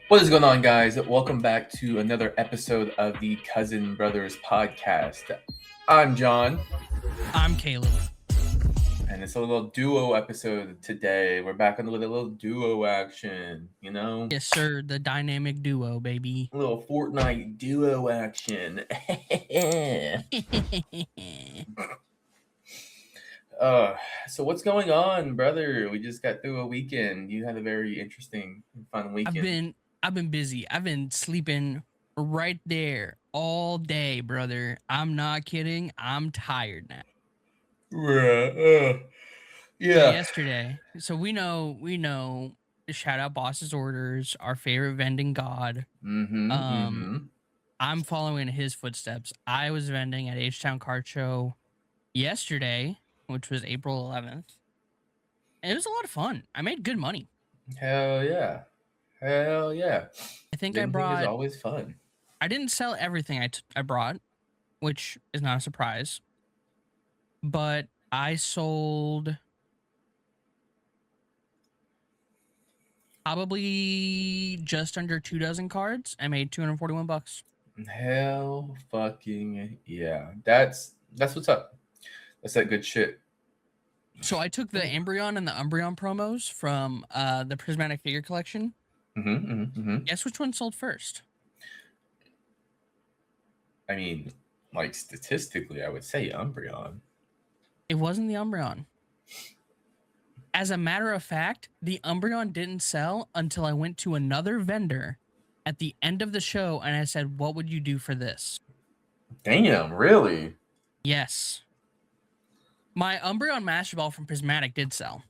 What is going on, guys? Welcome back to another episode of the Cousin Brothers podcast. I'm John, I'm Caleb. and it's a little duo episode today. We're back on with a little duo action, Yes, sir. The dynamic duo, baby. a little Fortnite duo action. uh, so what's going on, brother? We just got through a weekend. You had a very interesting and fun I've weekend. been I've been busy. I've been sleeping right there all day, brother. I'm not kidding. I'm tired now. So Yeah. yesterday, we know shout out boss's orders, our favorite vending god. Mm-hmm. Um Mm-hmm. I'm following his footsteps. I was vending at H-Town Card Show yesterday, which was April 11th. And it was a lot of fun. I made good money. Hell yeah. Hell yeah. I think I Vending is brought always fun. I didn't sell everything I brought, which is not a surprise. But I sold probably just under 2 dozen cards. I made $241. Hell fucking yeah. That's what's up. That's that good shit. So I took the Embryon and the Umbreon promos from the Prismatic Figure Collection. Mm-hmm, mm-hmm, mm-hmm. Guess which one sold first? I mean, like statistically, I would say Umbreon. It wasn't the Umbreon. As a matter of fact, the Umbreon didn't sell until I went to another vendor at the end of the show and I said, "What would you do for this?" Damn, really? Yes. My Umbreon Master Ball from Prismatic did sell.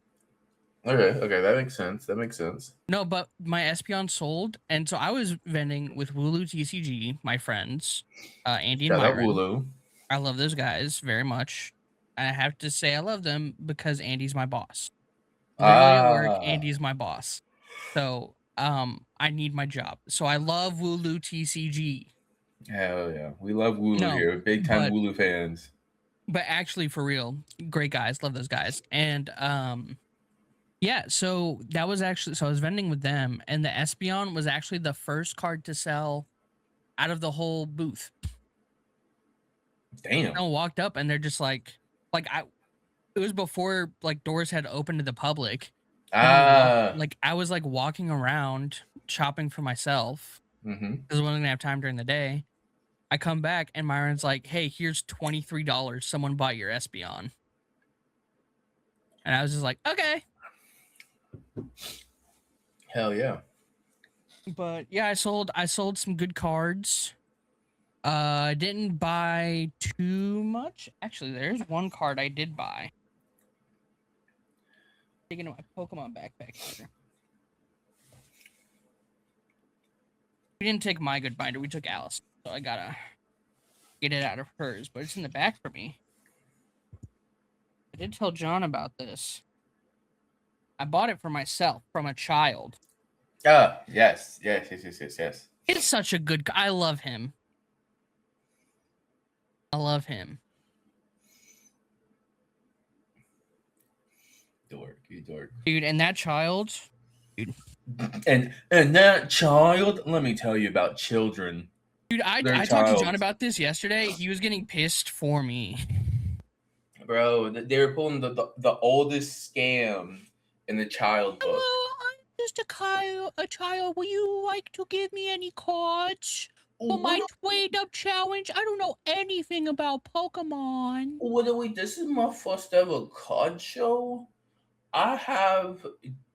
Okay, that makes sense. That makes sense. No, but my Espeon sold, and so I was vending with Wooloo TCG, my friends, Andy and Shout out Myron. Wooloo. I love those guys very much. I have to say I love them because Andy's my boss. Literally at work, Andy's my boss. So I need my job. So I love Wooloo TCG. Hell yeah. We love Wooloo No, here. Big time but Wooloo fans. actually for real, great guys, love those guys. And yeah, so that was actually so I was vending with them, and the Espeon was actually the first card to sell out of the whole booth. Damn. I walked up and they're just like it was before like doors had opened to the public. And I was like walking around shopping for myself Mm-hmm. because I wasn't gonna have time during the day. I come back and Myron's like, "Hey, here's $23. Someone bought your Espeon." And I was just like, "Okay." Hell yeah. But yeah, I sold some good cards. I didn't buy too much. Actually, there's one card I did buy. Taking my Pokemon backpack here. We didn't take my good binder. We took Alice, so I gotta get it out of hers. But it's in the back for me. I did tell John about this. I bought it for myself from a child. Yes. It's such a good. I love him. I love him. Dork, you dork. Dude, and that child, dude. And that child, let me tell you about children. Dude, I talked to John about this yesterday. He was getting pissed for me. Bro, they were pulling the oldest scam in the child book. Hello, I'm just a child. Will you like to give me any cards for my trade up challenge? I don't know anything about Pokemon. What are we? This is my first ever card show. I have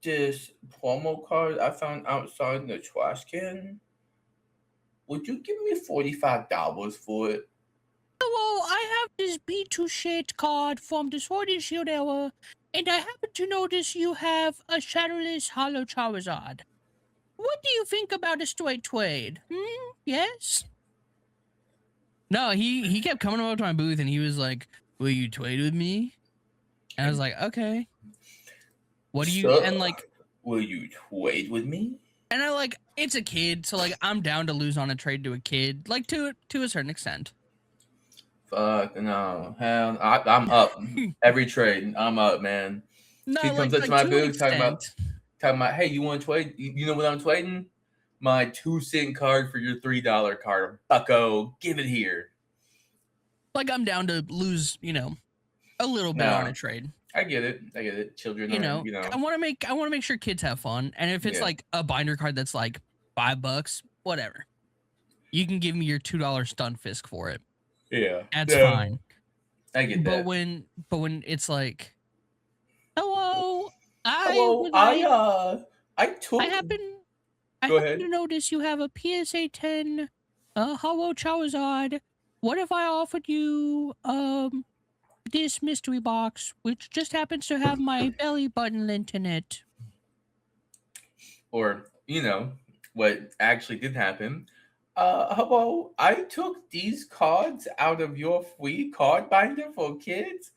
this promo card I found outside the trash can. Would you give me $45 for it? Hello, I have this B2 shade card from the Sword and Shield era, and I happen to notice you have a Shadowless Hollow Charizard. What do you think about a straight trade? Yes? No, he kept coming up to my booth and he was like, "Will you trade with me?" And I was like, "Okay." What do you and like? Will you trade with me? And I like it's a kid, so like I'm down to lose on a trade to a kid, like to a certain extent. Fuck no, hell, I'm up every trade. I'm up, man. No, He comes up to my booth talking about, hey, you want to trade? You know what I'm trading? my 2 cent card for your $3 card. Bucko, give it here. Like, I'm down to lose, a little bit on a No, trade. I get it. I get it. Children are, I want to make sure kids have fun. And if it's yeah, like a binder card that's like $5, whatever, you can give me your $2 stun fisk for it. yeah, That's yeah. fine. I get But that. when it's like, hello, I Hello, would like, I I took. happen, I Go happen ahead. to notice you have a PSA 10, Hollow Charizard. What if I offered you this mystery box, which just happens to have my belly button lint in it? Or what actually did happen. Hello, I took these cards out of your free card binder for kids.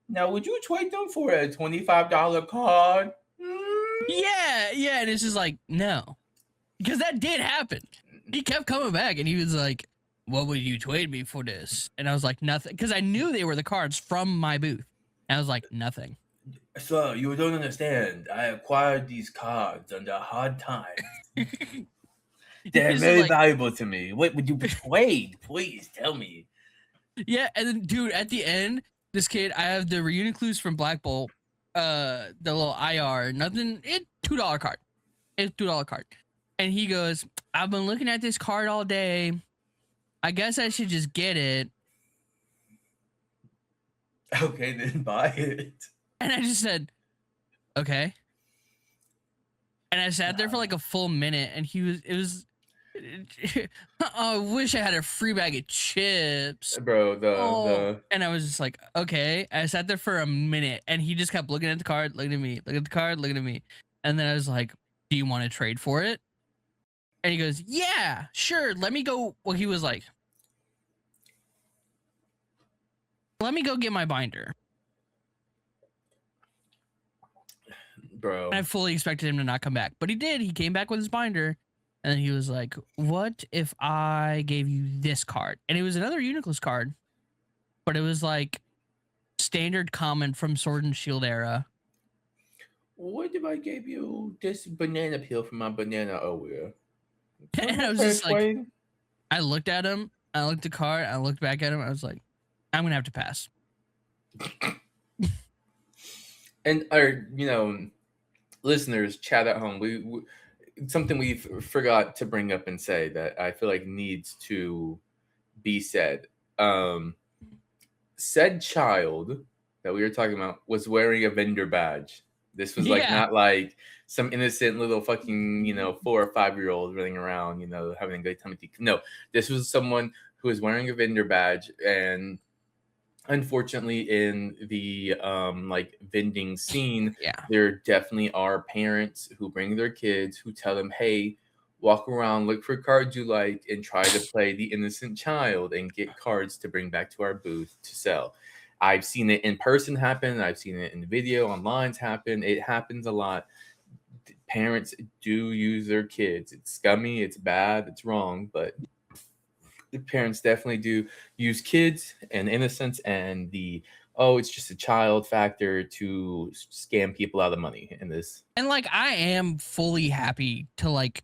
Now, would you trade them for a $25 card? Yeah, and it's just like, no, because that did happen. He kept coming back, and he was like, "What would you trade me for this?" And I was like, "Nothing," because I knew they were the cards from my booth. And I was like, "Nothing." Sir, you don't understand. I acquired these cards under hard times. They're This is very like, valuable to me. What would you trade? Please tell me. yeah, and then, dude, at the end, this kid, I have the reunion clues from Black Bolt, the little IR, nothing, $2 card. It's $2 card. And he goes, "I've been looking at this card all day. I guess I should just get it." Okay, then buy it. And I just said, "Okay." And I sat there for like a full minute, and I wish I had a free bag of chips. Bro, Oh, the and I was just like, okay. I sat there for a minute, and he just kept looking at the card, looking at me, looking at the card, looking at me. And then I was like, "Do you want to trade for it?" And he goes, "Yeah, sure. Let me go." Well, he was like, "Let me go get my binder." bro. And I fully expected him to not come back, but he did. He came back with his binder, and he was like, "What if I gave you this card?" And it was another Uniclus card, but it was like standard common from Sword and Shield era. What if I gave you this banana peel from my banana earlier? And I was just like, I looked at him, I looked at the card, I looked back at him, I was like, I'm gonna have to pass. And our listeners, chat at home. We something we forgot to bring up and say that I feel like needs to be said. Said child that we were talking about was wearing a vendor badge. This was like Yeah. not like some innocent little fucking 4 or 5 year old running around having a good time. No, this was someone who was wearing a vendor badge, and unfortunately in the like vending scene, Yeah. there definitely are parents who bring their kids, who tell them, hey, walk around, look for cards you like, and try to play the innocent child and get cards to bring back to our booth to sell. I've seen it in person happen. I've seen it in video online happen. It happens a lot. Parents do use their kids. It's scummy, it's bad, it's wrong, but the parents definitely do use kids and innocence and the it's just a child factor to scam people out of money in this. And like, I am fully happy to like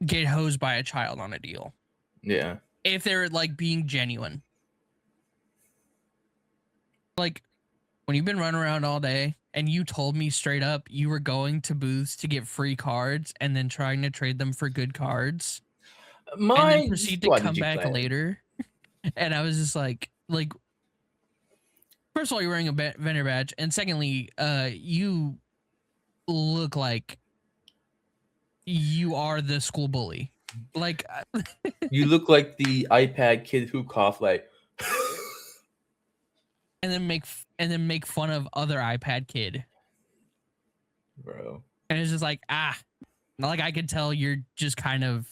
get hosed by a child on a deal. Yeah. If they're like being genuine. Like, when you've been running around all day and you told me straight up you were going to booths to get free cards and then trying to trade them for good cards, and then proceed to come back later. And I was just like, first of all, you're wearing a vendor badge, and secondly, you look like you are the school bully. Like, you look like the iPad kid who coughed like and then make fun of other iPad kid, bro. and it's just like, like, I could tell you're just kind of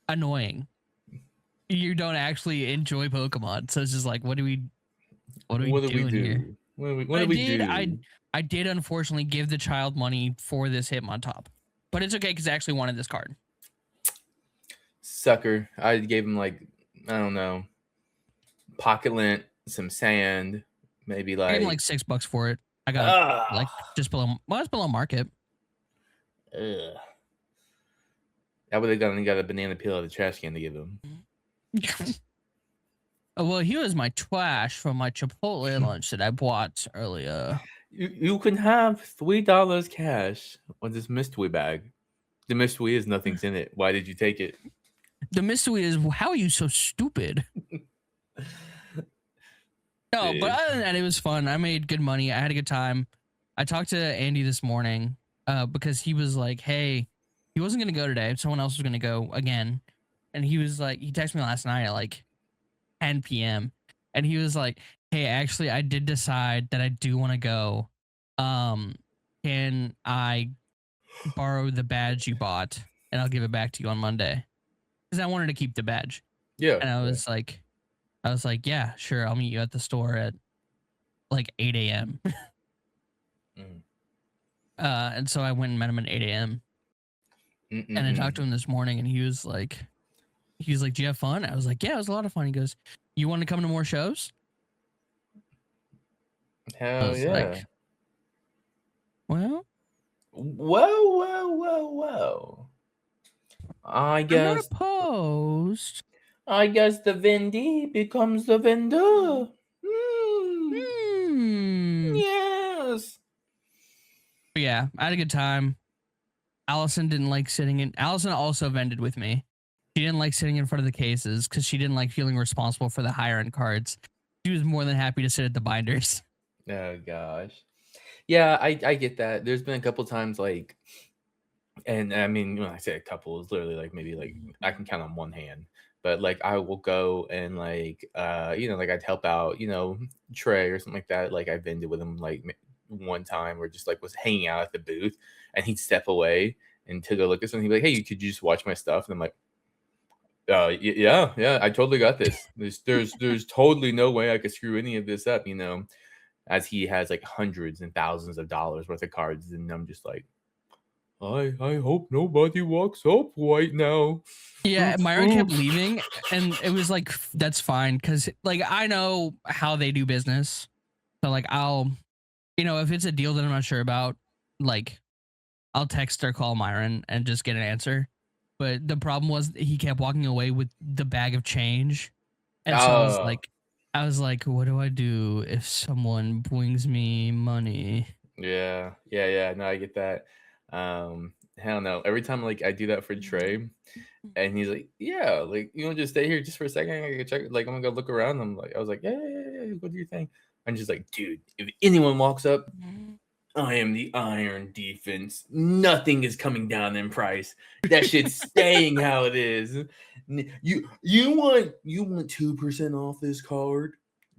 annoying. You don't actually enjoy Pokemon, so it's just like, what are we doing here? What do we do? I did unfortunately give the child money for this Hitmontop, but it's okay because I actually wanted this card. Sucker. I gave him like, I don't know, pocket lint, some sand, maybe like I gave him like $6 for it. I got like just below, well, it's below market. Ugh. I would have got a banana peel out of the trash can to give him. Oh, well, here's my trash from my Chipotle lunch that I bought earlier. You can have $3 cash on this mystery bag. The mystery is nothing's in it. Why did you take it? The mystery is, how are you so stupid? No, but Dude. other than that, it was fun. I made good money. I had a good time. I talked to Andy this morning because he was like, hey, he wasn't going to go today. Someone else was going to go again. And he was like, he texted me last night at like 10 p.m. And he was like, hey, actually, I did decide that I do want to go. Can I borrow the badge you bought and I'll give it back to you on Monday? Because I wanted to keep the badge. Yeah. And I was like, yeah, sure. I'll meet you at the store at like 8 a.m. Mm. And so I went and met him at 8 a.m. And I talked to him this morning and he was like, do you have fun? I was like, yeah, it was a lot of fun. He goes, you want to come to more shows? I Hell was yeah. like, well, Whoa. I'm not opposed. I guess the vendee becomes the vendor. Hmm. Yes. But yeah, I had a good time. Allison didn't like sitting in. Allison also vended with me. She didn't like sitting in front of the cases because she didn't like feeling responsible for the higher end cards. She was more than happy to sit at the binders. Oh gosh. Yeah, I get that. There's been a couple times like, and I mean when I say a couple, it's literally like maybe like I can count on one hand. But like I will go and like like I'd help out, Trey or something like that. Like I vended with him like one time or just like was hanging out at the booth and he'd step away and to go look at something. He'd be like, "Hey, could you just watch my stuff?" And I'm like, yeah, I totally got this. There's totally no way I could screw any of this up, as he has like hundreds and thousands of dollars worth of cards, and I'm just like, I hope nobody walks up right now. Yeah, Oof, Myron kept oof. leaving, and it was like, that's fine because like I know how they do business. So like I'll, if it's a deal that I'm not sure about, like I'll text or call Myron and just get an answer. But the problem was he kept walking away with the bag of change. And so Oh, I was like, what do I do if someone brings me money? yeah. No, I get that. Hell no. Every time like I do that for Trey, and he's like, yeah, like you want to just stay here just for a second? I can check. Like I'm gonna go look around. I was like, yeah. Go do your thing. I'm just like, dude, if anyone walks up, I am the Iron Defense. Nothing is coming down in price. That shit's staying how it is. You want 2% off this card?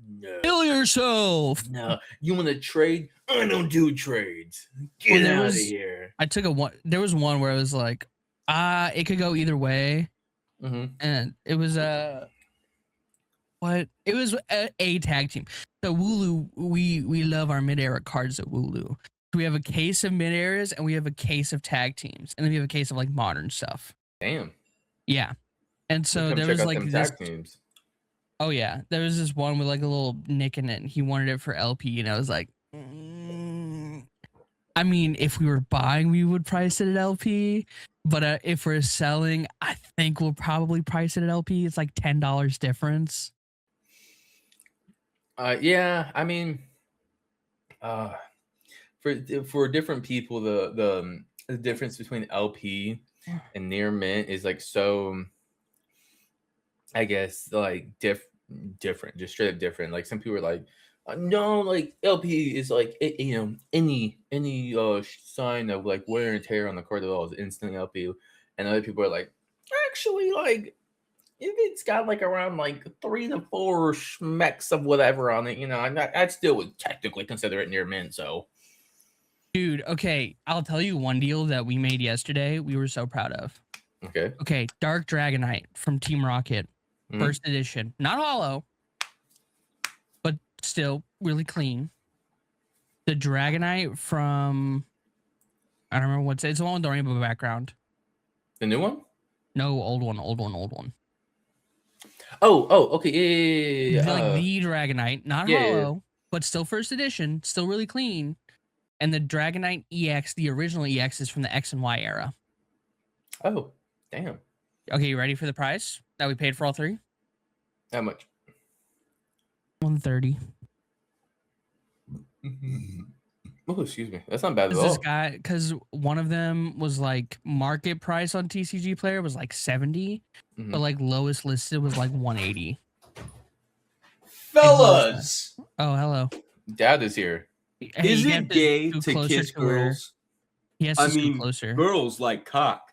No. Kill yourself. No. You want to trade? I don't do trades. Get out of here. I took there was one where I was like, it could go either way. Mm-hmm. And it was what? It was a tag team. So Wooloo, we love our mid-era cards at Wooloo. We have a case of mid-eras and we have a case of tag teams. And then we have a case of like modern stuff. Damn. Yeah. And so there was like this tag teams. Oh yeah. There was this one with like a little nick in it and he wanted it for LP and I was like, I mean, if we were buying, we would price it at LP. But if we're selling, I think we'll probably price it at LP. It's like $10 difference. Yeah, I mean, for different people, the difference between LP and near mint is like so, I guess like different, just straight up different. Like some people are like, no, like LP is like any sign of like wear and tear on the card at all is instantly LP, and other people are like, actually like if it's got like around like 3 to 4 schmecks of whatever on it, I'd still would technically consider it near mint. So, dude, okay, I'll tell you one deal that we made yesterday. We were so proud of. Okay, Dark Dragonite from Team Rocket, first edition, not hollow, but still really clean. The Dragonite from, I don't remember it's the one with the rainbow background. The new one? No, old one. Oh, okay, yeah. Like the Dragonite, not hollow, but still first edition, still really clean. And the Dragonite EX, the original EX, is from the X and Y era. Oh, Damn. Okay, you ready for the price that we paid for all three? How much? 130. Oh, excuse me. That's not bad at Because this all. guy, because one of them was like market price on TCG Player was like 70, but Mhm. like lowest listed was like 180. And he was like, Fellas, "Oh, hello." Dad is here. Hey, is you it have to gay scoot to closer kiss to where girls? he has I to scoot mean, closer. girls like cock,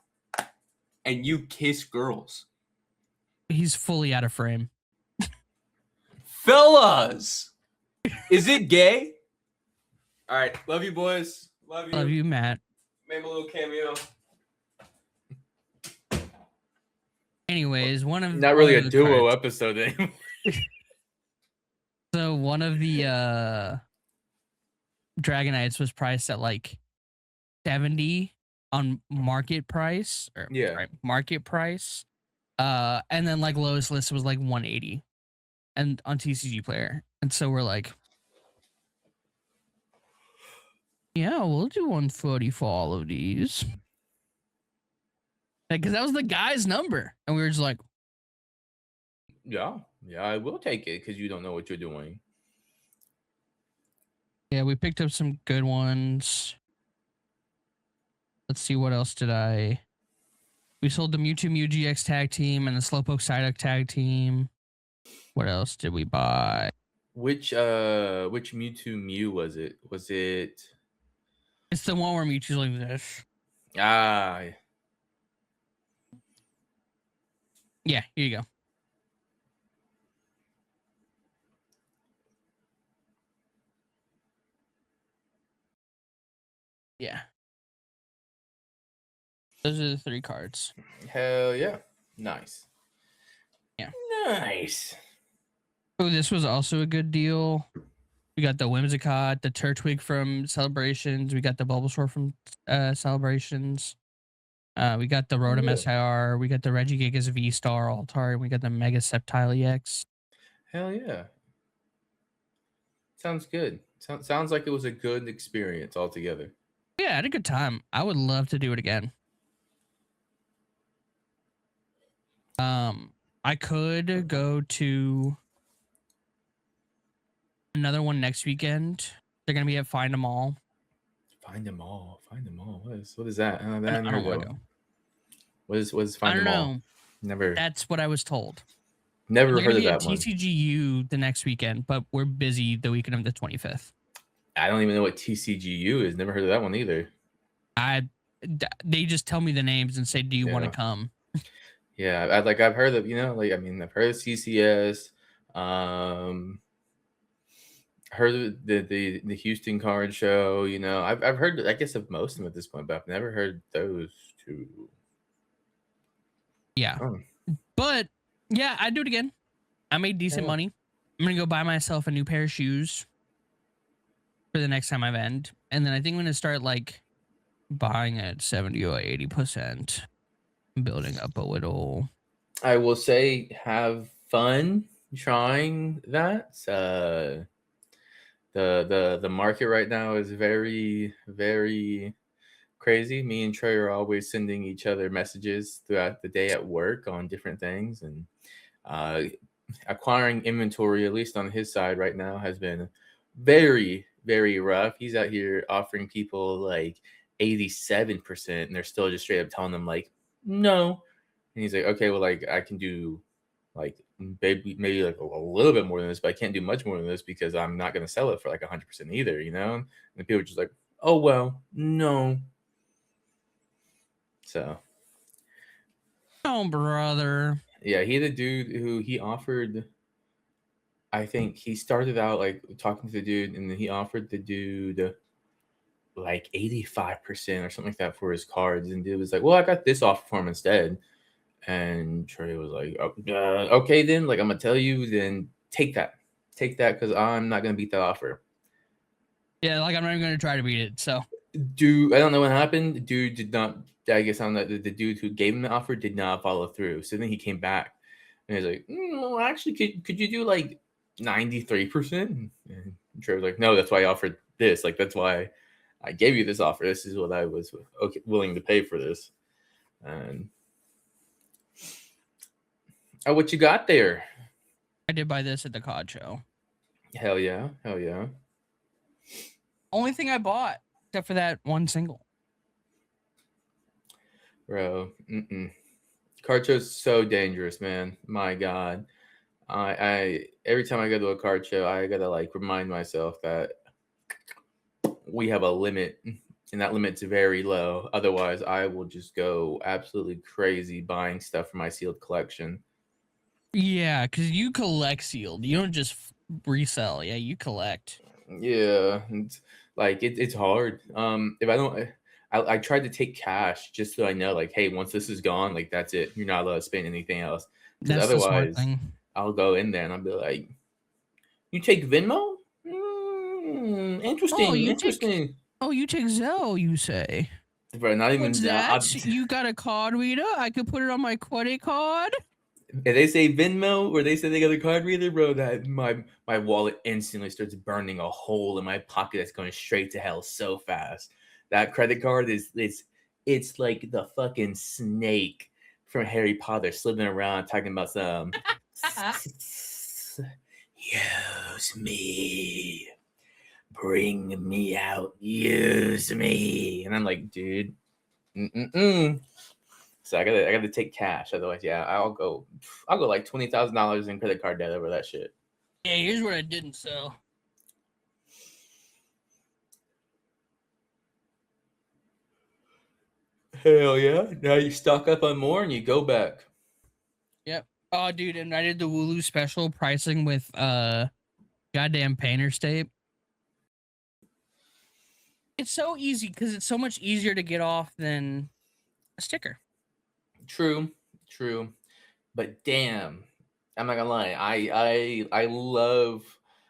and you kiss girls. He's fully out of frame. Fellas, is it gay? All right, love you, boys. Love you. Love you, Matt. Maybe a little cameo. Anyways, Not really a the duo cards. episode anymore. So one of the Dragonites was priced at like 70 on market price, or Yeah. sorry, market price. And then like lowest list was like 180 and on TCG Player. And so we're like, yeah, we'll do 140 for all of these. Because that was the guy's number. And we were just like, Yeah. Yeah, I will take it because you don't know what you're doing. yeah, we picked up some good ones. Let's see, what else did I... We sold the Mewtwo Mew GX tag team and the Slowpoke Psyduck tag team. What else did we buy? Which Mewtwo Mew was it? Was it It's the one where Mewtwo's like this. ah Yeah, here you go. Yeah. Those are the three cards. hell yeah. Nice. Yeah. Nice. Oh, this was also a good deal. We got the Whimsicott, the Turtwig from Celebrations. We got the Bulbasaur from Celebrations. We got the Rotom Yeah. SIR. We got the Regigigas V-Star Altar. And we got the Mega Sceptile EX. Hell yeah. Sounds good. Sounds like it was a good experience altogether. Yeah, I had a good time. I would love to do it again. I could go to another one next weekend. They're gonna be at Find 'Em All. Find them all. Find them all. What is that? I don't want to go. What is I Find don't them all? know. Never That's what I was told. never They're heard gonna of be at that one. TCGU the next weekend, but we're busy the weekend of the 25th. I don't even know what TCGU is. Never heard of that one either. They just tell me the names and say, "Do you want to Yeah. come?" Yeah, I've heard of, I've heard of CCS. Heard of the Houston Card Show. I've heard, I guess, of most of them at this point, but I've never heard those two. Yeah, Oh. but yeah, I'd do it again. I made decent money. I'm gonna go buy myself a new pair of shoes for the next time I vend, and then I think I'm gonna start like buying at 70 or 80%, building up a little. I will say, have fun trying that. The market right now is very, very crazy. Me and Trey are always sending each other messages throughout the day at work on different things, and acquiring inventory, at least on his side right now, has been very, very rough. He's out here offering people like 87%, and they're still just straight up telling them like, no. And he's like, okay, well, like I can do like maybe like a little bit more than this, but I can't do much more than this because I'm not going to sell it for like 100% either, And people are just like, oh, well, no. So. Oh, brother. Yeah, he the dude who he offered. I think he started out like talking to the dude, and then he offered the dude like 85% or something like that for his cards. And dude was like, well, I got this offer for him instead. And Trey was like, oh, okay, then, like, I'm gonna tell you, then take that because I'm not gonna beat that offer. Yeah, like I'm not even gonna try to beat it. So, dude, I don't know what happened. Dude did not. I guess on the dude who gave him the offer did not follow through. So then he came back and he's like, well, actually, could you do like 93%? And Trey was like, no, that's why I offered this. Like, that's why I gave you this offer. This is what I was willing to pay for this. And what you got there? I did buy this at the COD show. Hell yeah, hell yeah. Only thing I bought, except for that one single. Bro, card show's so dangerous, man. My God. I every time I go to a card show, I gotta like remind myself that we have a limit, and that limit's very low. Otherwise, I will just go absolutely crazy buying stuff for my sealed collection. Yeah, because you collect sealed. You don't just resell. Yeah, you collect. Yeah, it's like it's hard. If I don't, I tried to take cash just so I know, like, hey, once this is gone, like that's it. You're not allowed to spend anything else, because That's the smart otherwise, thing. I'll go in there and I'll be like, "You take Venmo? Oh, Interesting, you take. interesting." Oh, you take Zelle. You say. Bro, not What's even. that? You got a card reader? I could put it on my credit card. If they say Venmo or they say they got a card reader, bro, that my wallet instantly starts burning a hole in my pocket that's going straight to hell so fast. That credit card is it's like the fucking snake from Harry Potter slithering around talking about some use me, bring me out, use me, and I'm like, dude, mm-mm-mm. So I gotta take cash. Otherwise, yeah, I'll go like $20,000 in credit card debt over that shit. Yeah, here's what I didn't sell. Hell yeah! Now you stock up on more and you go back. Yep. Oh, dude, and I did the Wooloo special pricing with goddamn painter's tape. It's so easy because it's so much easier to get off than a sticker. True, true, but damn, I'm not gonna lie. I love,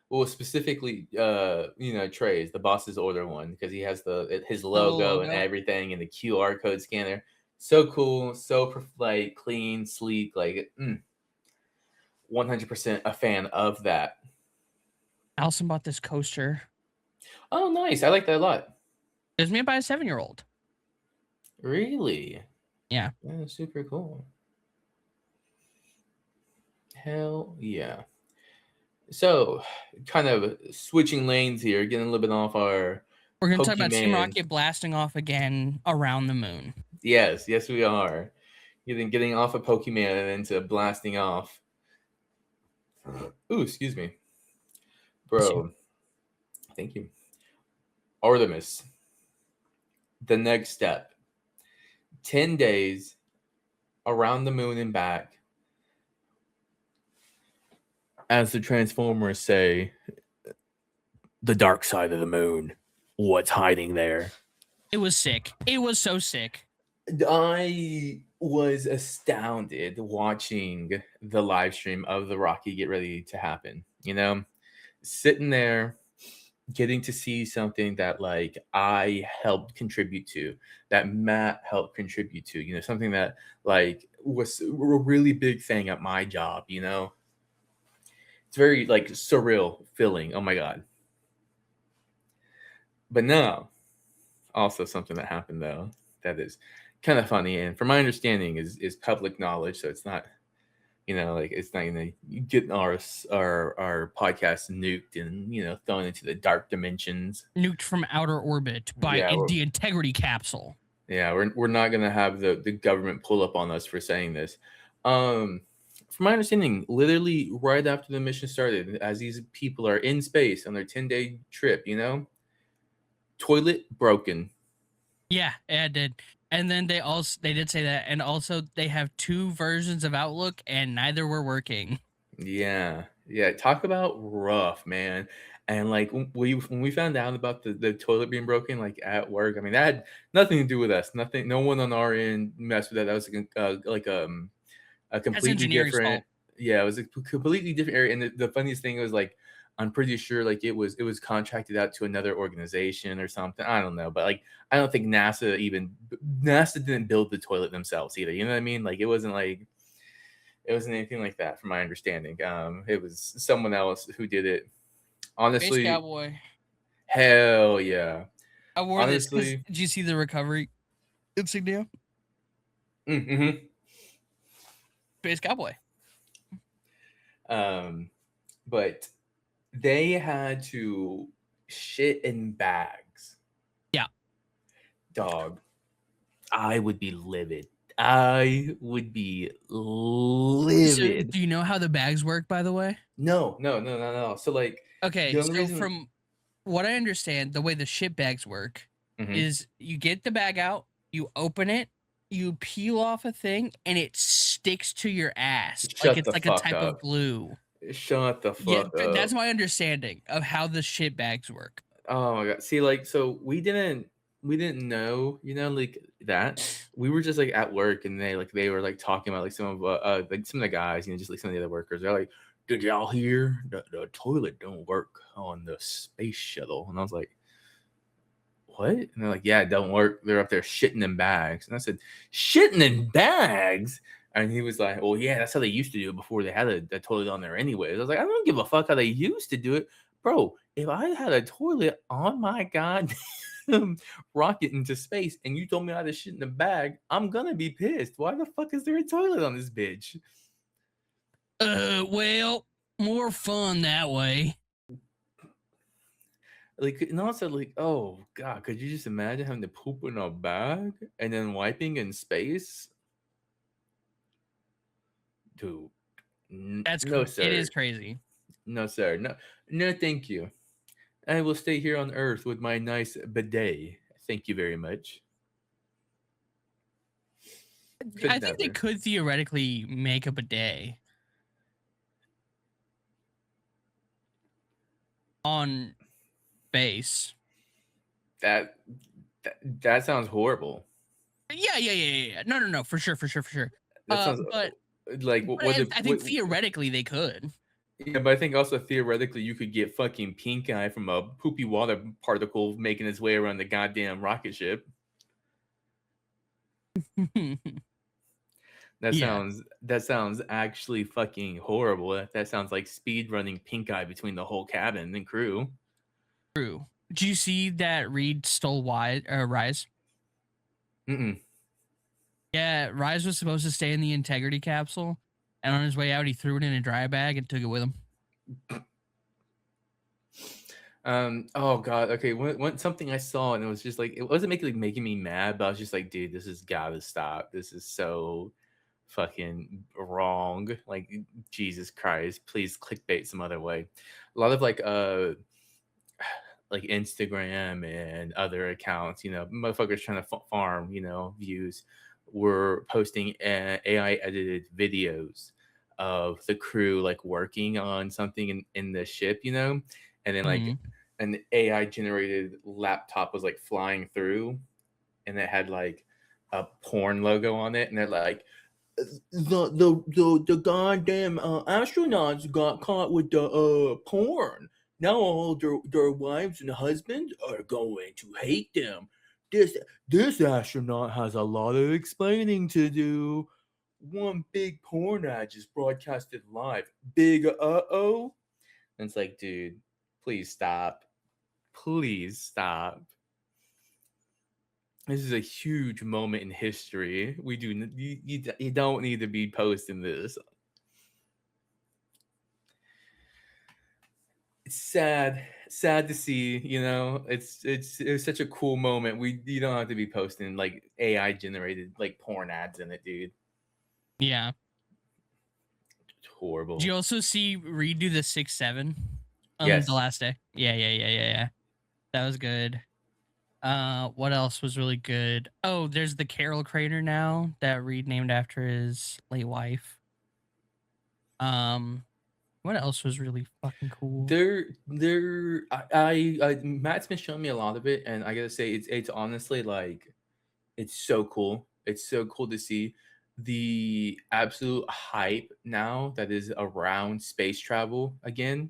well, specifically Trey's the boss's order one, because he has his The little logo and logo. everything and the QR code scanner. So cool, so like clean, sleek, like 100% a fan of that. Allison bought this coaster. Oh, nice. I like that a lot. It was made by a 7-year-old. Really? Yeah. That's super cool. Hell yeah. So, kind of switching lanes here, getting a little bit off our We're going to talk about Team Pokemon. Rocket blasting off again around the moon. Yes, we are. Getting off of Pokemon and into blasting off. Ooh, excuse me. Bro, thank you. Artemis. The next step. 10 days around the moon and back. As the Transformers say, the dark side of the moon. What's hiding there? It was sick. It was so sick. I was astounded watching the live stream of the Rocky get ready to happen. Sitting there, getting to see something that like I helped contribute to, that Matt helped contribute to. Something that like was a really big thing at my job. It's very like surreal feeling. Oh my god! But now, also something that happened though that is kind of funny, and from my understanding is public knowledge, so it's not like it's not gonna get our podcast nuked and thrown into the dark dimensions, Nuked from outer orbit by the integrity capsule. Yeah, we're not gonna have the government pull up on us for saying this. From my understanding, literally right after the mission started, as these people are in space on their 10-day trip, toilet broken. Yeah, it did. And then they did say that, and also they have 2 versions of Outlook, and neither were working. Yeah. Talk about rough, man. And like when we found out about the toilet being broken, like at work, I mean that had nothing to do with us. Nothing. No one on our end messed with that. That was a completely different. Fault. Yeah, it was a completely different area. And the funniest thing was like, I'm pretty sure like it was contracted out to another organization or something. I don't know, but like I don't think NASA didn't build the toilet themselves either. You know what I mean? Like it wasn't anything like that, from my understanding. It was someone else who did it. Honestly, Space Cowboy. Hell yeah! I wore this because did you see the recovery insignia? Mm-hmm. Space Cowboy. Um, but they had to shit in bags. Yeah. Dog, I would be livid. I would be So, livid. do you know how the bags work, by the way? No. So like the Okay, only so reason. from what I understand, the way the shit bags work Mhm. is you get the bag out, you open it, you peel off a thing, and it sticks to your ass like Shut it's the like a fuck type of up. glue. Shut the Yeah, fuck that's up. my understanding of how the shit bags work. Oh my god. See, like, so we didn't know, like that. We were just like at work, and they were like talking about like some of like some of the guys, just like some of the other workers. They're like, "Did y'all hear the toilet don't work on the space shuttle?" And I was like, "What?" And they're like, "Yeah, it don't work. They're up there shitting in bags." And I said, "Shitting in bags?" And he was like, "Well, yeah, that's how they used to do it before they had a toilet on there anyways." I was like, "I don't give a fuck how they used to do it. Bro, if I had a toilet on my goddamn rocket into space and you told me I had to shit in a bag, I'm gonna be pissed. Why the fuck is there a toilet on this bitch?" Well, more fun that way. Like, and also, like, oh god, could you just imagine having to poop in a bag and then wiping in space? Dude, no, It is sir. crazy. No, sir. No, no, thank you. I will stay here on Earth with my nice bidet. Thank you very much. I Could think they never. could theoretically make a bidet on base. That that sounds horrible. Yeah. No, for sure. That sounds But like what if I what? think theoretically they could. Yeah, but I think also theoretically you could get fucking pink eye from a poopy water particle making its way around the goddamn rocket ship. Yeah, That sounds actually fucking horrible. That sounds like speed running pink eye between the whole cabin and crew. true. Do you see that Reed stole Rise? Mm-mm. Yeah, Rise was supposed to stay in the integrity capsule, and on his way out, he threw it in a dry bag and took it with him. Oh god. Okay. When something I saw and it was just like it wasn't making me mad, but I was just like, dude, this has got to stop. This is so fucking wrong. Like Jesus Christ, please clickbait some other way. A lot of like Instagram and other accounts, motherfuckers trying to farm, views, were posting AI edited videos of the crew like working on something in the ship, and then like Mhm. an AI generated laptop was like flying through, and it had like a porn logo on it, and they're like, the goddamn astronauts got caught with the porn. Now all their wives and husbands are going to hate them. This astronaut has a lot of explaining to do. One big porn ad just broadcasted live. Big uh-oh. And it's like, dude, please stop. Please stop. This is a huge moment in history. We do you don't need to be posting this. It's sad to see. It's such a cool moment. You don't have to be posting like AI generated like porn ads in it, dude. Yeah. It's Did horrible. you also see Reed do the 6-7 on the Yes, last day? Yeah. That was good. What else was really good? Oh, there's the Carol crater now that Reed named after his late wife. Um, what else was really fucking cool? Matt's been showing me a lot of it, and I gotta say, it's honestly like it's so cool. It's so cool to see the absolute hype now that is around space travel again.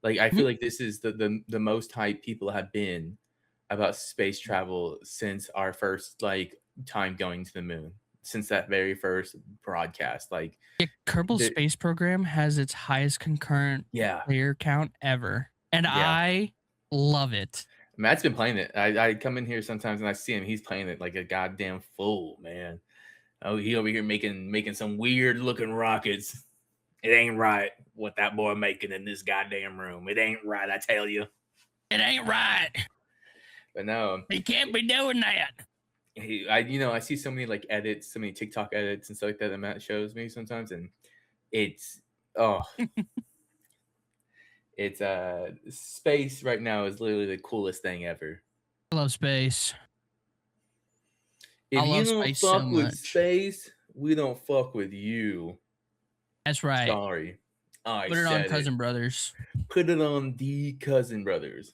Like I Mhm. feel like this is the most hype people have been about space travel since our first like time going to the moon, since that very first broadcast. Like Yeah, Kerbal the Space Program has its highest concurrent yeah, player count ever, and yeah. I love it. Matt's been playing it. I come in here sometimes and I see him. He's playing it like a goddamn fool, man. Oh, he over here making some weird looking rockets. It ain't right what that boy making in this goddamn room. It ain't right, I tell you. It ain't right. But no, You can't be doing that. I see so many like edits, so many TikTok edits and stuff like that that Matt shows me sometimes, and it's oh, it's space right now is literally the coolest thing ever. I love space. If I you love don't space so fuck with much. space, we don't fuck with you. That's right. Sorry, I Put it on said Cousin it. Brothers. Put it on the Cousin Brothers.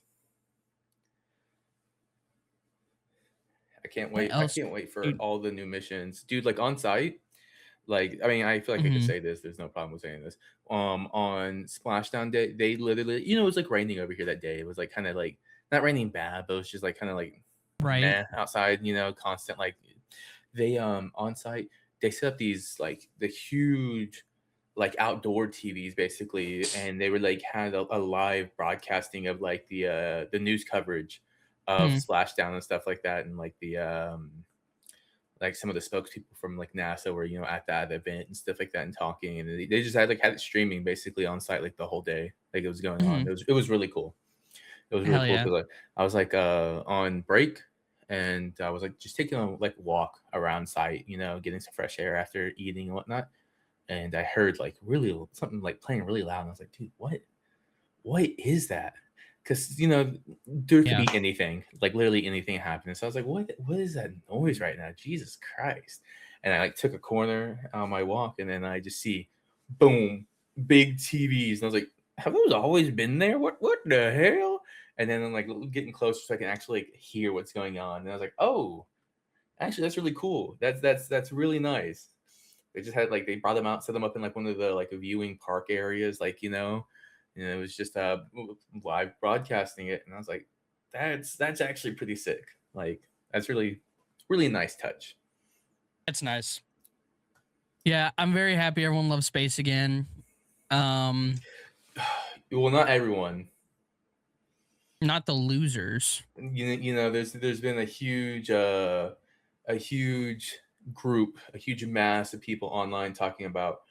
I can't What wait. I else? can't wait for Dude. all the new missions, dude. Like on site. Like, I mean, I feel like I could Mhm. say this. There's no problem with saying this. On Splashdown Day, they literally, it was like raining over here that day. It was like kind of like not raining bad, but it was just like kind of like Right. meh outside. Constant like they on site they set up these like the huge like outdoor TVs basically, and they were like had a live broadcasting of like the news coverage of Mhm. Splashdown and stuff like that, and like the like some of the spokespeople from like NASA were at that event and stuff like that and talking, and they just had it streaming basically on site like the whole day, like it was going on. Mhm. It was really cool. It was really Hell cool yeah. because like, I was like on break, and I was like just taking a like walk around site, getting some fresh air after eating and whatnot, and I heard like really something like playing really loud, and I was like, dude, what is that? Because there could Yeah. be anything, like literally anything happening. So I was like, what is that noise right now? Jesus Christ! And I like took a corner on my walk, and then I just see, boom, big TVs, and I was like, have those always been there? What the hell? And then I'm like getting closer so I can actually like hear what's going on. And I was like, oh, actually that's really cool. That's really nice. They just had like they brought them out, set them up in like one of the like viewing park areas, like and it was just live broadcasting it, and I was like, that's actually pretty sick. Like that's really a nice touch. That's nice. Yeah, I'm very happy everyone loves space again. Well, not everyone. Not the losers. There's been a huge group, a huge mass of people online talking about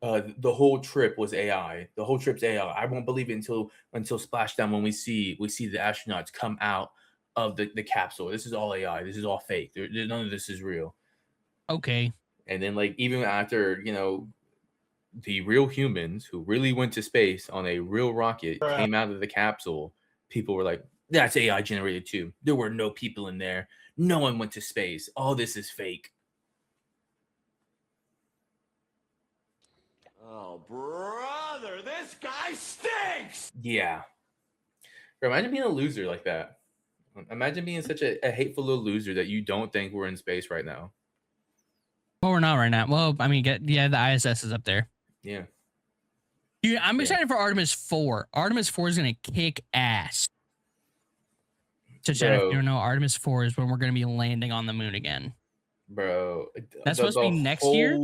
the whole trip was AI. The whole trip's AI. I won't believe it until splashdown when we see the astronauts come out of the capsule. This is all AI. This is all fake. None of this is real. Okay. And then like even after the real humans who really went to space on a real rocket came out of the capsule, people were like, that's AI generated too. There were no people in there. No one went to space. All this is fake. Oh, brother, this guy stinks! Yeah. Imagine being a loser like that. Imagine being such a hateful little loser that you don't think we're in space right now. Well, we're not right now. Well, I mean, the ISS is up there. Yeah. Dude, I'm excited for Artemis 4. Artemis 4 is going to kick ass. So, Chad, if you don't know, Artemis 4 is when we're going to be landing on the moon again. Bro. That's supposed to be next year?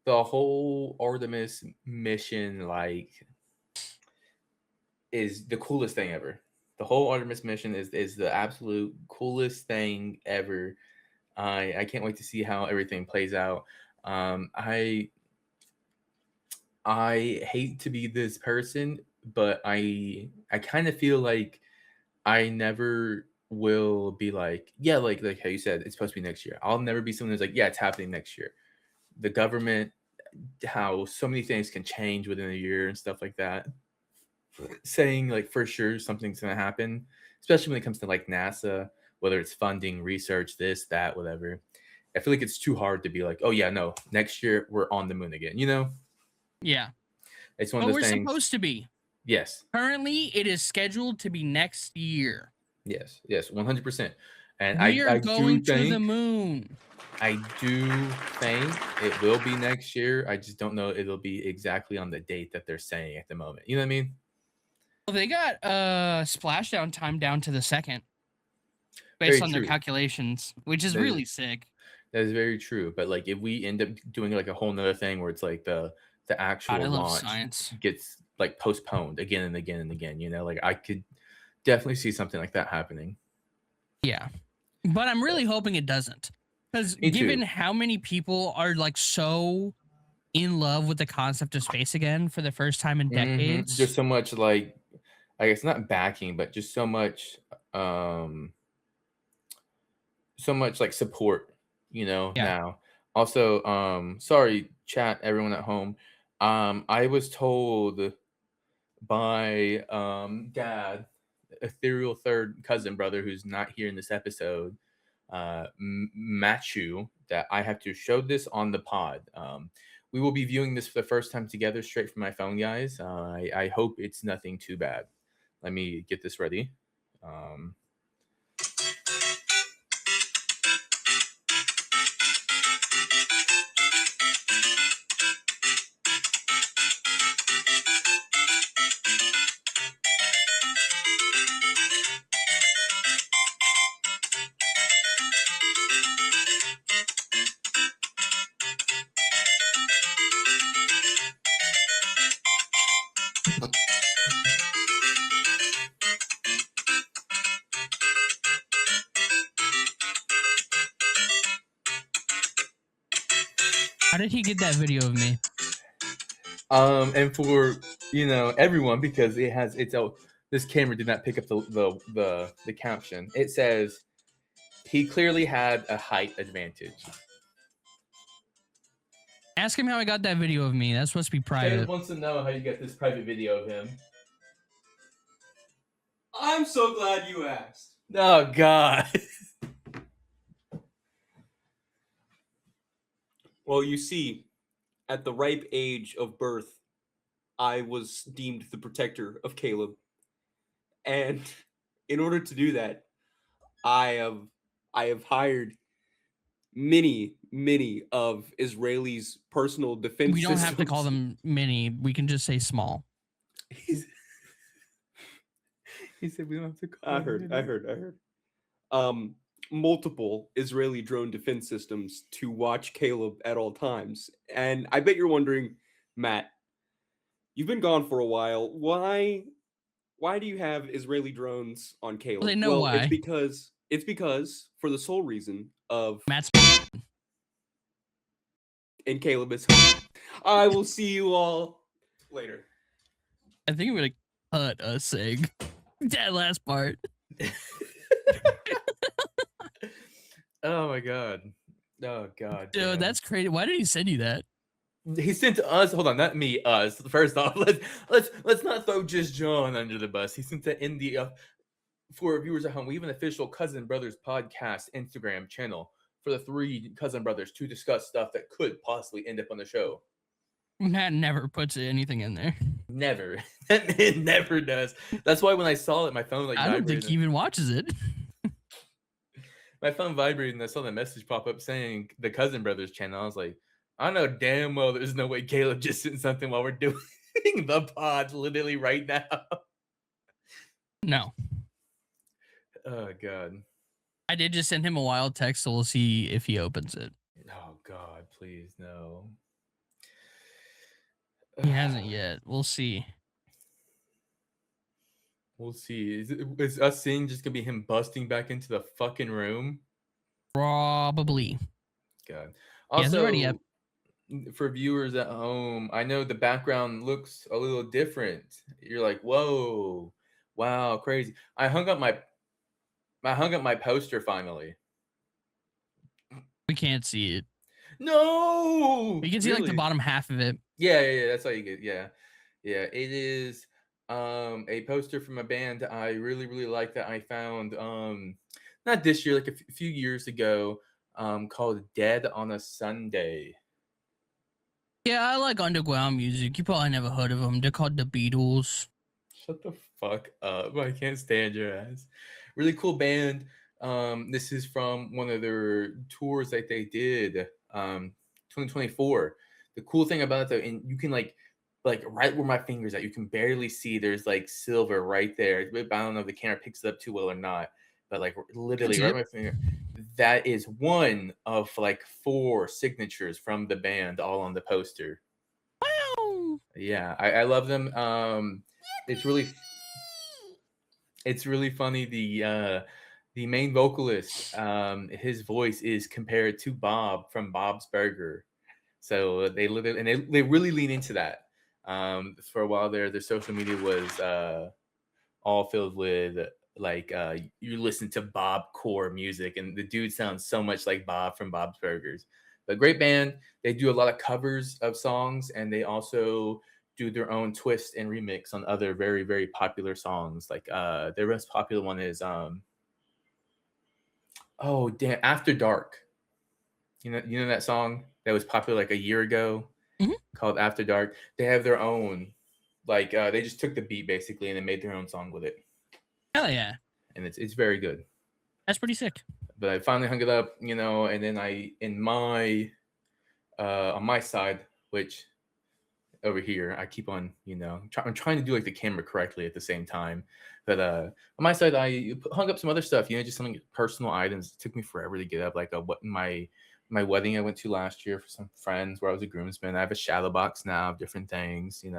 The whole Artemis mission, like, is the coolest thing ever. The whole Artemis mission is the absolute coolest thing ever. I can't wait to see how everything plays out. I hate to be this person, but I kind of feel like I never will be like, yeah, like how you said, it's supposed to be next year. I'll never be someone who's like, yeah, it's happening next year. The government, how so many things can change within a year and stuff like that. Saying like for sure something's gonna happen, especially when it comes to like NASA, whether it's funding, research, this, that, whatever. I feel like it's too hard to be like, oh yeah, no, next year we're on the moon again. Yeah. It's one But of we're those things. supposed to be. Yes. Currently, it is scheduled to be next year. Yes. 100%. And we are I going do to think the moon. I do think it will be next year. I just don't know it'll be exactly on the date that they're saying at the moment. You know what I mean? Well, they got splashdown time down to the second based Very on their true. calculations, which is really sick. That is very true. But like if we end up doing like a whole nother thing where it's like the actual launch science gets like postponed again and again and again, like I could definitely see something like that happening. Yeah. But I'm really hoping it doesn't. Because given how many people are like so in love with the concept of space again for the first time in decades. There's so much like, I guess not backing, but just so much like support, Yeah. now. Also, sorry, chat, everyone at home. I was told by dad, ethereal third cousin brother who's not here in this episode, Machu, that I have to show this on the pod. We will be viewing this for the first time together straight from my phone, guys. I hope it's nothing too bad. Let me get this ready. How did he get that video of me? And for everyone, because this camera did not pick up the caption. It says he clearly had a height advantage. Ask him how I got that video of me. That's supposed to be private. Caleb wants to know how you get this private video of him. I'm so glad you asked. Oh God. Well, you see, at the ripe age of birth, I was deemed the protector of Caleb. And in order to do that, I have hired many of Israeli's personal defense We don't systems. have to call them mini. We can just say small. He said we don't have to call I him heard. Multiple Israeli drone defense systems to watch Caleb at all times. And I bet you're wondering, Matt, you've been gone for a while. Why do you have Israeli drones on Caleb? They know why. It's because for the sole reason of Matt's. and Caleb is I will see you all later. I think I'm gonna cut us saying that last part. Oh my God. Oh God. Dude, damn. that's crazy. Why did he send you that? He sent to us. Hold on, not me. Us. First off, let's not throw just John under the bus. He sent that in the for viewers at home. We have an official Cousin Brothers podcast Instagram channel for the three cousin brothers to discuss stuff that could possibly end up on the show. Matt never puts anything in there. Never. That man never does. That's why when I saw it, my phone I don't think he even watches it. My phone vibrated and I saw the message pop up saying the Cousin Brothers channel. I was like, I know damn well there's no way Caleb just sent something while we're doing the pod literally right now. No. Oh God. I did just send him a wild text, so we'll see if he opens it. Oh God, please no. He hasn't yet. We'll see. We'll see. Is us seeing just gonna be him busting back into the fucking room? Probably. God. He hasn't Also, already yet. for viewers at home, I know the background looks a little different. You're like, whoa, wow, crazy. I hung up my poster finally. We can't see it. No, We can see like the really? bottom half of it. Yeah. That's how you get. Yeah. It is a poster from a band I really like that I found not this year, like a few years ago, called Dead on a Sunday. Yeah, I like underground music. You probably never heard of them. They're called the Beatles. Shut the fuck up. I can't stand your ass. Really cool band. This is from one of their tours that they did 2024. The cool thing about it though, and you can like right where my finger's at, you can barely see there's like silver right there. I don't know if the camera picks it up too well or not, but like literally right where my finger. That is one of like 4 signatures from the band all on the poster. Wow. Yeah, I love them. It's really funny. The main vocalist, his voice is compared to Bob from Bob's Burger. So they literally, and they really lean into that. For a while there, their social media was all filled with like you listen to Bob Core music, and the dude sounds so much like Bob from Bob's Burgers. But great band. They do a lot of covers of songs, and they also do their own twist and remix on other very very popular songs. Like their most popular one is oh damn, After Dark. You know that song that was popular like a year ago Mhm. called After Dark. They have their own, like they just took the beat basically and they made their own song with it, Hell yeah. and it's very good. That's pretty sick. But I finally hung it up, and then I in my on my side, which over here I keep on, I'm trying to do like the camera correctly at the same time. But on my side, I hung up some other stuff, just some personal items. It took me forever to get up, like what my wedding I went to last year for some friends where I was a groomsman. I have a shadow box now of different things. It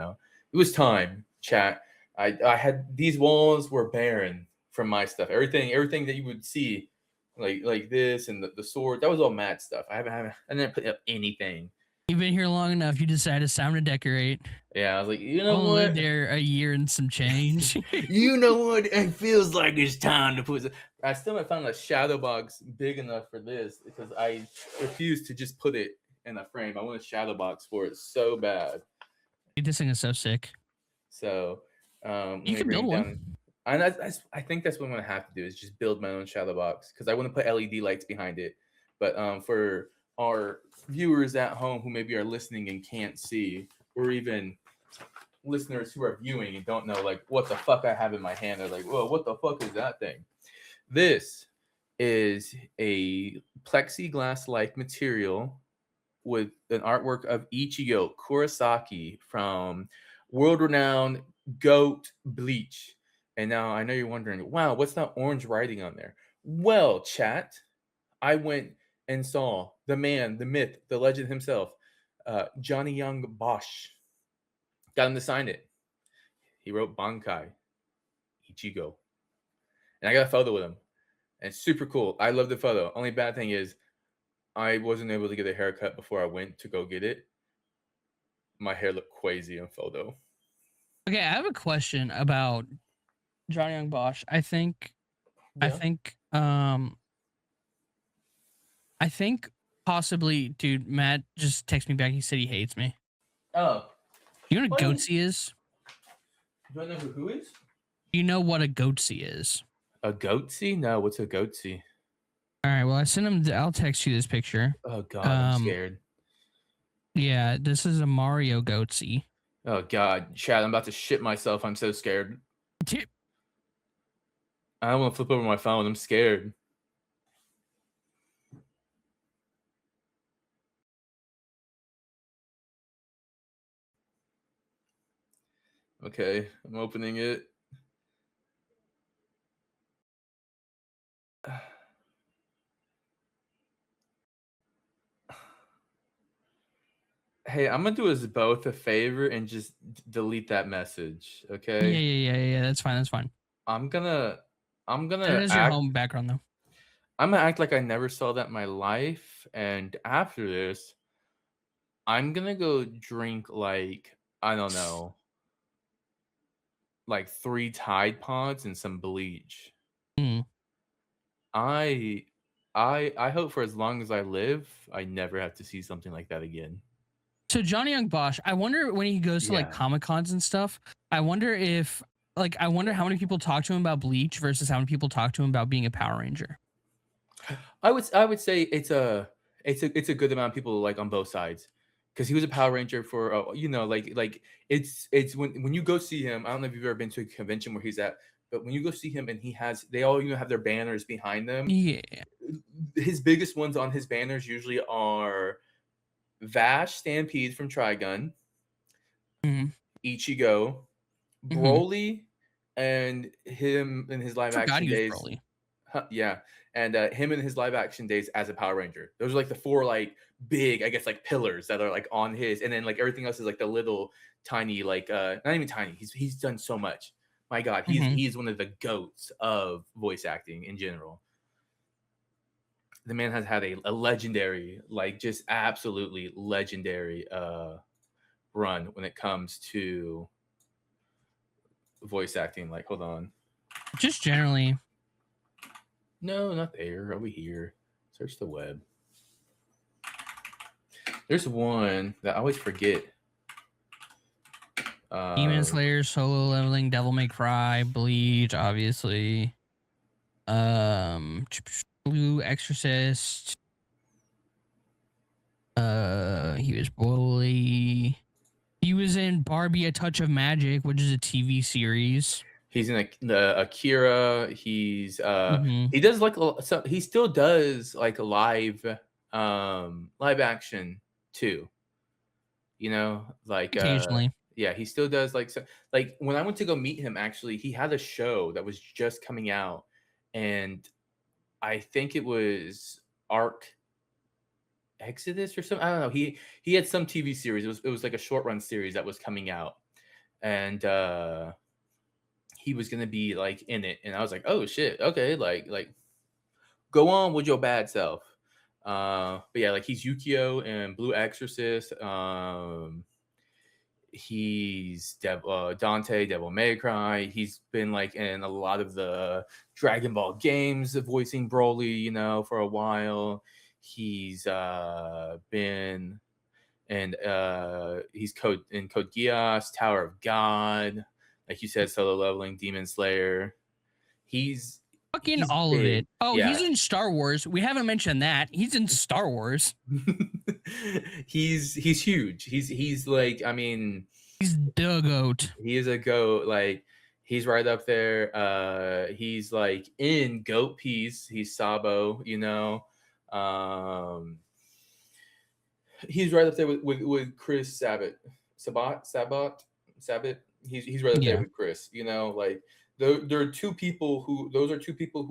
was time, chat. I had these walls were barren from my stuff. Everything that you would see, like this and the sword, that was all Matt stuff. I didn't put up anything. You've been here long enough. You decided it's time to decorate. Yeah, I was like, you I've know only what? lived there a year and some change. You know what? It feels like it's time to put. I still haven't found a shadow box big enough for this because I refuse to just put it in a frame. I want a shadow box for it so bad. This thing is so sick. So You can build one. And I think that's what I'm gonna have to do is just build my own shadow box because I want to put LED lights behind it. But for our viewers at home who maybe are listening and can't see, or even listeners who are viewing and don't know like what the fuck I have in my hand, they're like, whoa, what the fuck is that thing? This is a plexiglass-like material with an artwork of Ichigo Kurosaki from world-renowned Goat Bleach. And now I know you're wondering, wow, what's that orange writing on there? Well, chat, I went and saw the man, the myth, the legend himself, Johnny Young Bosch. Got him to sign it. He wrote Bankai, Ichigo. And I got a photo with him. And it's super cool. I love the photo. Only bad thing is I wasn't able to get a haircut before I went to go get it. My hair looked crazy in photo. Okay, I have a question about Johnny Young Bosch. I think possibly, dude, Matt just texted me back. He said he hates me. Oh. You know what a What? goatsy is? Do I know who is? You know what a goatsy is? A goatsy? No, what's a goatsy? All right, well, I sent him. I'll text you this picture. Oh god, I'm scared. Yeah, this is a Mario goatsy. Oh god, Chad, I'm about to shit myself. I'm so scared. I don't want to flip over my phone. I'm scared. Okay, I'm opening it. Hey, I'm gonna do us both a favor and just delete that message, okay? Yeah. That's fine. I'm gonna That is your home background, though. I'm gonna act like I never saw that in my life, and after this, I'm gonna go drink like I don't know, like 3 Tide Pods and some bleach. Mm. I hope for as long as I live, I never have to see something like that again. So Johnny Young Bosch, I wonder when he goes to like Yeah. Comic Cons and stuff. I wonder how many people talk to him about Bleach versus how many people talk to him about being a Power Ranger. I would say it's a good amount of people like on both sides because he was a Power Ranger for like it's when you go see him. I don't know if you've ever been to a convention where he's at, but when you go see him and they all have their banners behind them. Yeah. His biggest ones on his banners usually are Vash Stampede from Trigun, Ichigo, Broly, and him in his live action days. Yeah, and him in his live action days as a Power Ranger. Those are like the 4 like big, I guess, like pillars that are like on his, and then like everything else is like the little tiny, like not even tiny. He's done so much. My God, he's one of the goats of voice acting in general. the man has had a legendary, like just absolutely legendary run when it comes to voice acting. Like, hold on. Just generally. No, not there. Over here. Search the web. There's one that I always forget. Demon Slayer, Solo Leveling, Devil May Cry, Bleach, obviously. Blue Exorcist. He was Bully. He was in Barbie: A Touch of Magic, which is a TV series. He's in the Akira. He's Mhm. he does like so he still does like live action too. You know, like Occasionally. yeah, he still does like so, like when I went to go meet him, actually, he had a show that was just coming out, and I think it was Arc Exodus or something. I don't know. He had some TV series. It was like a short run series that was coming out, and he was gonna be like in it, and I was like, oh shit, okay, like go on with your bad self. But yeah, like he's Yukio and Blue Exorcist. He's Dante, Devil May Cry. He's been like in a lot of the Dragon Ball games, voicing Broly, you know, for a while. He's been and he's in Code Geass, Tower of God, like you said, Solo Leveling, Demon Slayer. He's Fucking all of big. it. Oh, Yeah. he's in Star Wars. We haven't mentioned that. He's in Star Wars. he's huge. He's like, I mean, he's the goat. He is a goat. Like he's right up there. He's like in Goat Piece. He's Sabo, you know. He's right up there with Chris Sabat. He's right up there with Chris. You know, like there are two people who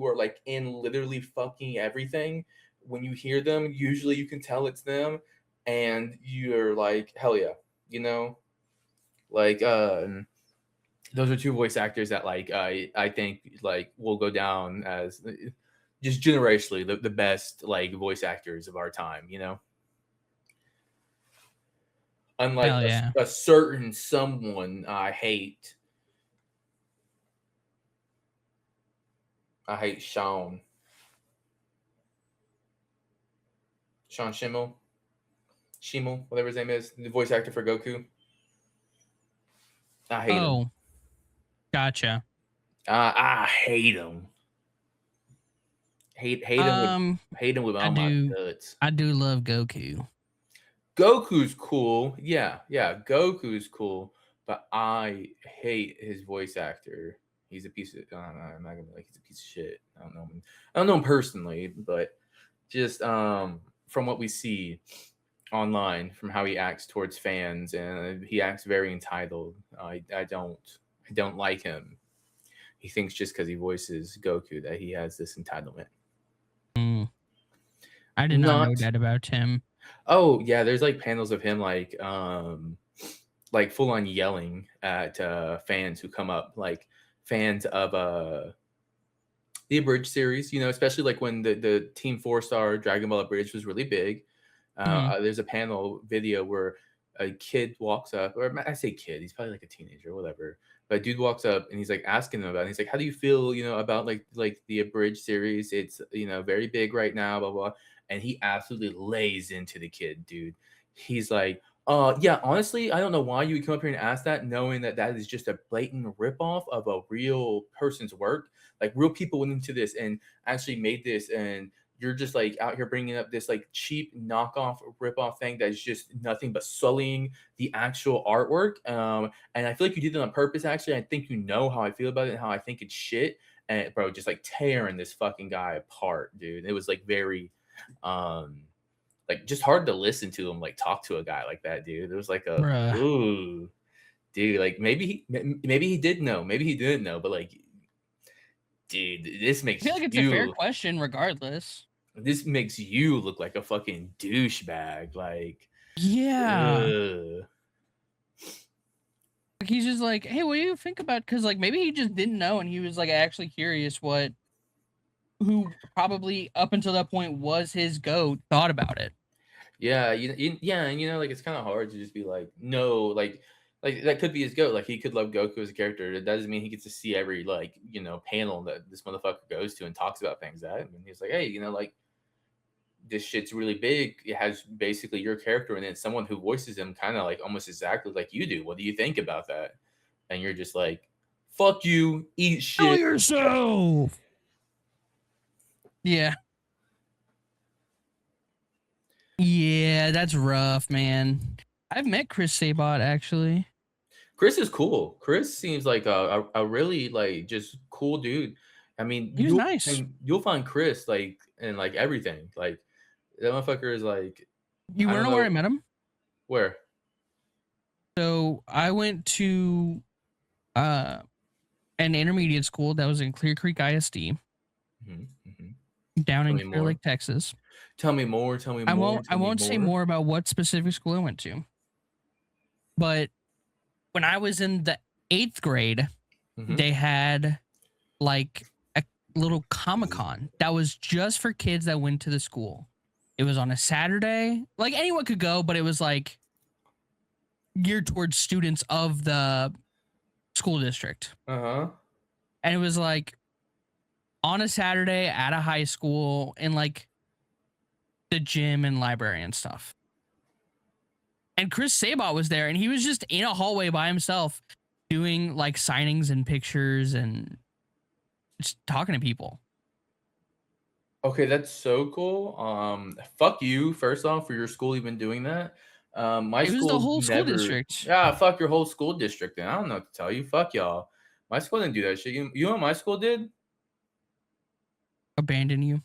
are like in literally fucking everything. When you hear them, usually you can tell it's them, and you're like, hell yeah, you know, like those are two voice actors that like I think like will go down as just generationally the best like voice actors of our time, you know. Unlike a certain someone I hate. I hate Sean Schemmel, whatever his name is, the voice actor for Goku. I hate him. Gotcha. I hate him. Hate him with all my guts. I do love Goku. Goku's cool. Yeah, Goku's cool, but I hate his voice actor. He's a piece of I'm not gonna be like he's a piece of shit. I don't know him personally, but just from what we see online, from how he acts towards fans, and he acts very entitled. I don't like him. He thinks just because he voices Goku that he has this entitlement. I did not know that about him. Oh yeah, there's like panels of him like full on yelling at fans who come up, like fans of the Abridged series, you know, especially like when the Team 4-Star Dragon Ball Abridged was really big. There's a panel video where a kid walks up, or I say kid, he's probably like a teenager or whatever. But a dude walks up and he's like asking him about it. He's like, how do you feel, you know, about like the Abridged series? It's, you know, very big right now, blah, blah. And he absolutely lays into the kid, dude. He's like, yeah, honestly, I don't know why you would come up here and ask that, knowing that is just a blatant ripoff of a real person's work. Like real people went into this and actually made this, and you're just like out here bringing up this like cheap knockoff ripoff thing that's just nothing but sullying the actual artwork. And I feel like you did it on purpose. Actually, I think you know how I feel about it and how I think it's shit. And bro, just like tearing this fucking guy apart, dude. It was like very, like just hard to listen to him like talk to a guy like that, dude. It was like ooh, dude. Like maybe he did know, maybe he didn't know, but like, dude, this makes I feel like it's a fair question, regardless. This makes you look like a fucking douchebag. Like, yeah. Like he's just like, hey, what do you think about? Because like maybe he just didn't know, and he was like actually curious what who probably up until that point was his goat, thought about it. Yeah, yeah, and like it's kind of hard to just be like, no, like that could be his goat. Like he could love Goku as a character. That doesn't mean he gets to see every panel that this motherfucker goes to and talks about things at. And he's like, hey, like this shit's really big. It has basically your character and then someone who voices him kind of like almost exactly like you do. What do you think about that? And you're just like, fuck you, eat Kill shit. yourself. Yeah. Yeah, that's rough, man. I've met Chris Sabat actually. Chris is cool. Chris seems like a really like just cool dude. I mean, He was nice. you'll find Chris like in like everything. Like that motherfucker is like, You I want to don't know where I know met him? where. So I went to an intermediate school that was in Clear Creek ISD down Tell in me Clear more. Lake, Texas. Tell me more. Tell me more. I Tell me won't say more about what specific school I went to. But when I was in the 8th grade, they had like a little Comic-Con that was just for kids that went to the school. It was on a Saturday. Like anyone could go, but it was like geared towards students of the school district. And it was like on a Saturday at a high school in like the gym and library and stuff. And Chris Sabat was there and he was just in a hallway by himself doing like signings and pictures and just talking to people. Okay, that's so cool. Fuck you, first off, for your school even doing that. My It was the school whole school never. district. Yeah, fuck your whole school district. Then I don't know what to tell you. Fuck y'all. My school didn't do that shit. You know what my school did? Abandon you.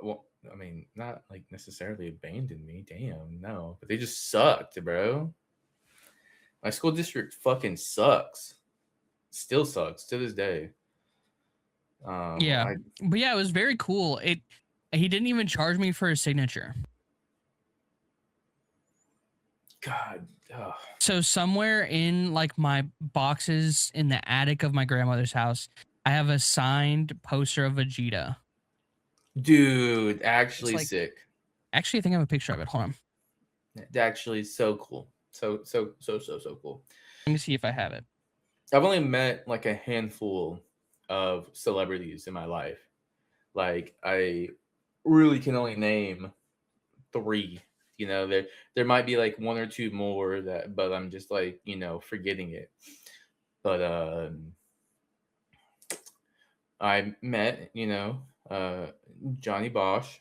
Well, I mean, not like necessarily abandoned me. Damn, no. But they just sucked, bro. My school district fucking sucks. Still sucks to this day. Yeah. But yeah, it was very cool. He didn't even charge me for a signature. God. Ugh. So somewhere in like my boxes in the attic of my grandmother's house, I have a signed poster of Vegeta. Dude, actually like- sick. Actually, I think I have a picture of it. Hold on. Actually, so cool. So cool. Let me see if I have it. I've only met like a handful of celebrities in my life. Like I really can only name 3. There might be like 1 or 2 more but I'm just like, forgetting it. But I met, Johnny Bosch.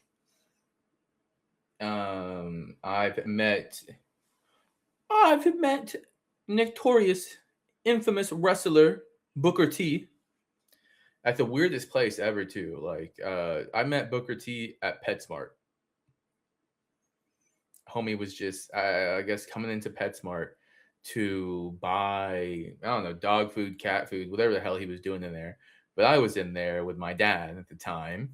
I've met notorious, infamous wrestler Booker T at the weirdest place ever too. Like I met Booker T at PetSmart. Homie was just I guess coming into PetSmart to buy, I don't know, dog food, cat food, whatever the hell he was doing in there. But I was in there with my dad at the time,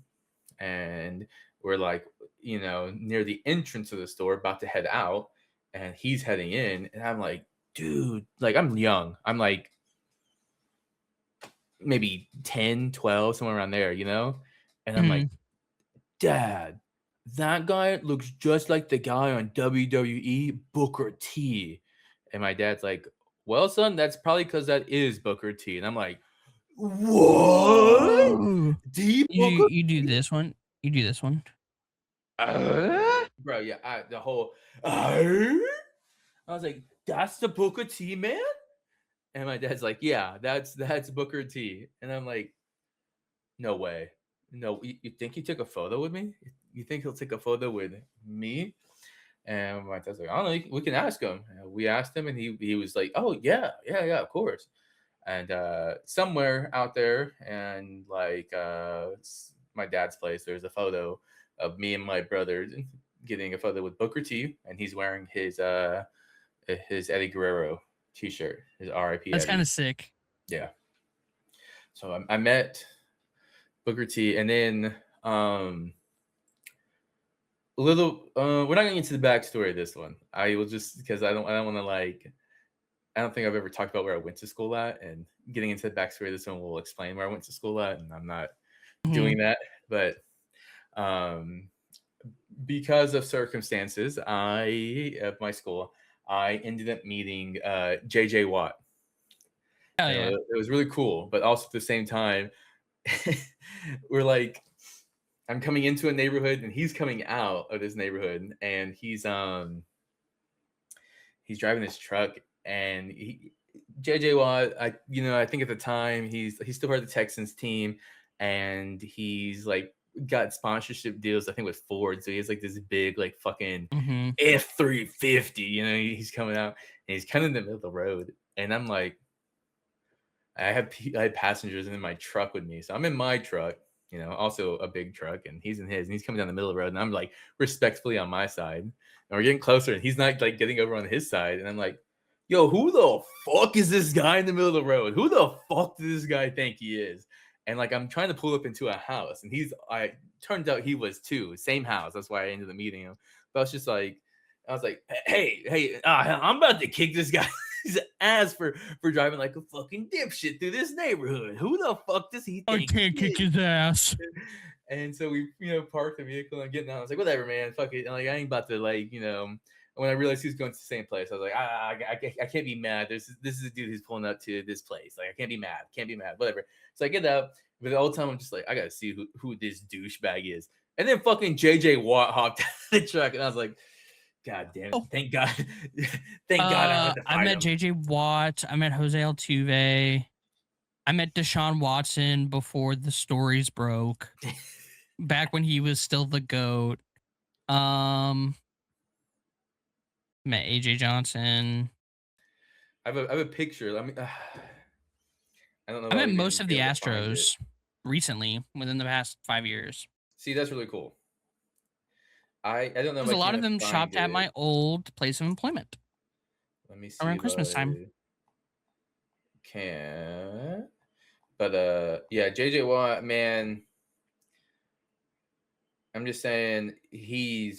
and we're like, near the entrance of the store, about to head out, and he's heading in, and I'm like, dude, like I'm young. I'm like maybe 10, 12, somewhere around there, And I'm like, Dad, that guy looks just like the guy on WWE, Booker T. And my dad's like, well, son, that's probably because that is Booker T. And I'm like, what? You do this one. You do this one. Bro, yeah, the whole I was like, that's the Booker T, man? And my dad's like, yeah, that's Booker T. And I'm like, no way. No, you think he took a photo with me? You think he'll take a photo with me? And my dad's like, I don't know, we can ask him. And we asked him, and he was like, oh, yeah, of course. And somewhere out there, and like my dad's place, there's a photo of me and my brother getting a photo with Booker T, and he's wearing his Eddie Guerrero t-shirt, his RIP. That's kind of sick. Yeah. So I met Booker T, and then we're not gonna get into the backstory of this one. I will just, because I don't want to like, I don't think I've ever talked about where I went to school at, and getting into the backstory of this one will explain where I went to school at, and I'm not doing that. But because of circumstances, of my school, I ended up meeting JJ Watt. Hell yeah. It was really cool, but also at the same time, we're like, I'm coming into a neighborhood and he's coming out of this neighborhood, and he's driving his truck, and JJ Watt, I think at the time he's still part of the Texans team, and he's like got sponsorship deals, I think, with Ford. So he has like this big like fucking F-350, he's coming out and he's kind of in the middle of the road, and I'm like, I had passengers in my truck with me. So I'm in my truck, also a big truck, and he's in his, and he's coming down the middle of the road, and I'm like respectfully on my side, and we're getting closer, and he's not like getting over on his side, and I'm like, yo, who the fuck is this guy in the middle of the road? Who the fuck does this guy think he is? And like, I'm trying to pull up into a house, and turns out he was too, same house. That's why I ended up meeting him. But I was like, hey, I'm about to kick this guy's ass for driving like a fucking dipshit through this neighborhood. Who the fuck does he think? I can't kick his ass. And so we, parked the vehicle and getting out. I was like, whatever, man, fuck it. And like, I ain't about to like, when I realized he was going to the same place, I was like, I can't be mad. This is a dude who's pulling up to this place. Like, I can't be mad. Whatever. So I get up, but the whole time I'm just like, I gotta see who this douchebag is. And then fucking JJ Watt hopped out of the truck, and I was like, God damn it! Thank God, thank God I met JJ Watt. I met Jose Altuve. I met Deshaun Watson before the stories broke. Back when he was still the GOAT. Met AJ Johnson. I have a picture. Let me. I don't know. I met most of the Astros recently, within the past 5 years. See, that's really cool. I don't know. Because a lot of them shopped at my old place of employment. Let me see. Around Christmas time. But yeah, JJ Watt, man. I'm just saying here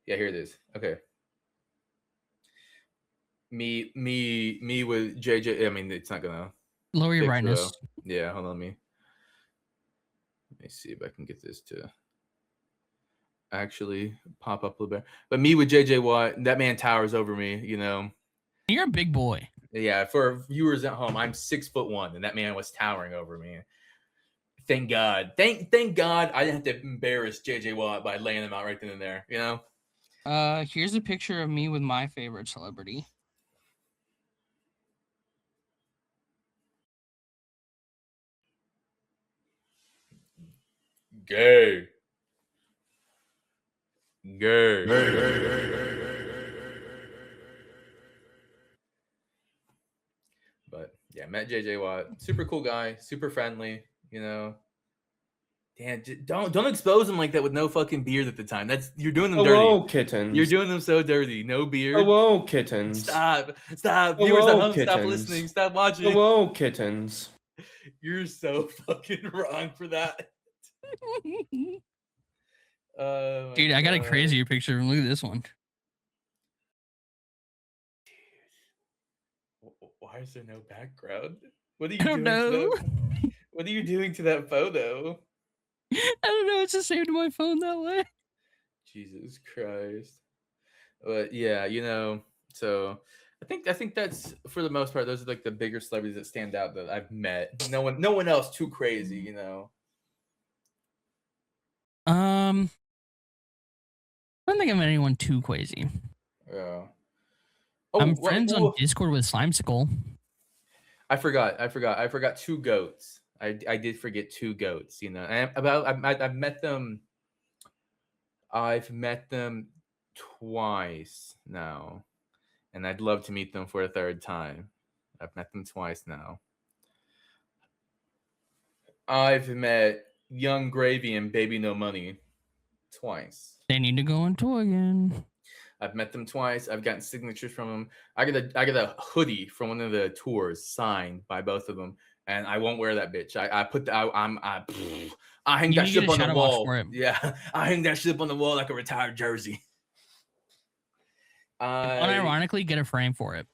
it is. Okay. Me with JJ. I mean, it's not gonna lower your brightness. Yeah, hold on. Let me see if I can get this to actually pop up a little bit. But me with JJ Watt, that man towers over me. You're a big boy. Yeah, for viewers at home, I'm 6'1", and that man was towering over me. Thank God. Thank God I didn't have to embarrass JJ Watt by laying him out right then and there. Here's a picture of me with my favorite celebrity. Gay. But yeah, met JJ Watt. Super cool guy. Super friendly. Damn, don't expose him like that with no fucking beard at the time. You're doing them dirty. Hello, kittens. You're doing them so dirty. No beard. Hello, kittens. Stop. Hello, Viewers at home, kittens. stop listening. Stop watching. Hello, kittens. You're so fucking wrong for that. Dude, I got a crazier picture. Look at this one. Dude. Why is there no background? What are you I don't know. What are you doing to that photo? I don't know. It's just saved to my phone that way. Jesus Christ. But yeah, so I think that's, for the most part, those are like the bigger celebrities that stand out that I've met. No one else too crazy, I don't think I've met anyone too crazy. Yeah. I'm friends on Discord with Slimesicle. I forgot 2 goats. I did forget 2 goats. I've met them. I've met them twice now, and I'd love to meet them for a 3rd time. I've met them twice now. I've met Young Gravy and Baby No Money twice. They need to go on tour again. I've met them twice. I've gotten signatures from them. I got a hoodie from one of the tours signed by both of them, and I won't wear that bitch. I hang that shit up on the wall. Yeah, I hang that shit up on the wall like a retired jersey. Unironically, get a frame for it.